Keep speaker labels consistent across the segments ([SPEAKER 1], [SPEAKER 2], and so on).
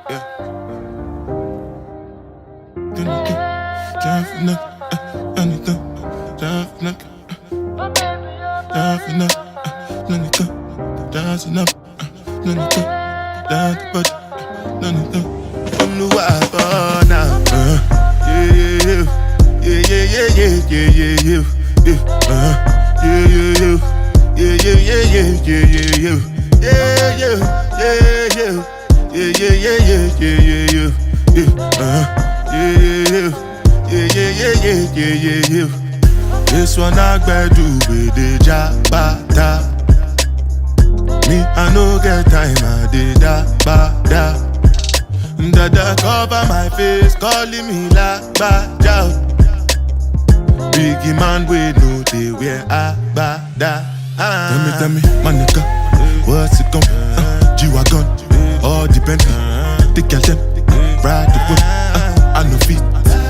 [SPEAKER 1] Yeah. Can't nothing, anything, can't nothing, that's enough, anything, that's but anything. I'm the wife now. Yeah, yeah, yeah, yeah, yeah, yeah, yeah, yeah, yeah, yeah, yeah, yeah, yeah, yeah, yeah, yeah, yeah, yeah, yeah, yeah. This one I do with the jabata. Me, I no get time, I did da ba da. Dada cover my face, calling me la ba da. Biggie man, we know they wear a ba da. Tell me, my nigga, what's it gon' G-Wagon, all the Bentley, the girl them, ride the whip, I no fit,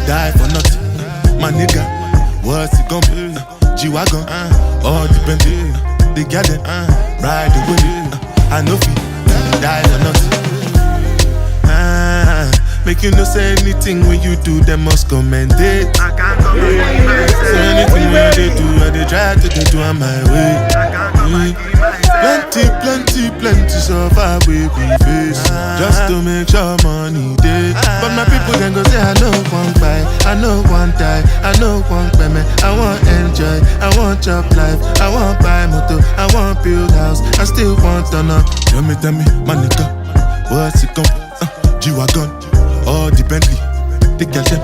[SPEAKER 1] die for nothing. My nigga, what's it gon' be? G-Wagon, all the Bentley, the girl them, ride the whip, I no fit, die for nothing. Make you no say anything when you do, they must commend it. I can't commend it. Say anything when they do, I they try to get on my way. Plenty so far we face, just to make sure money day. But my people then go say I know one buy, I know one die, I know one payment. I want enjoy, I want chop life, I want buy motor, I want build house, I still want to know. Tell me, my nigga, what's it gon' G-Wagon, all the Bentley, the girl them,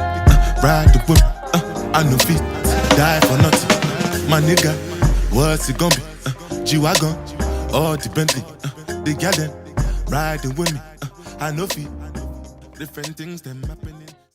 [SPEAKER 1] ride the whip, I no fit, die for nothing. My nigga, what's it gon' be? G-Wagon, all the Bentley, the girl them, riding with me, I no fit, different things them happening.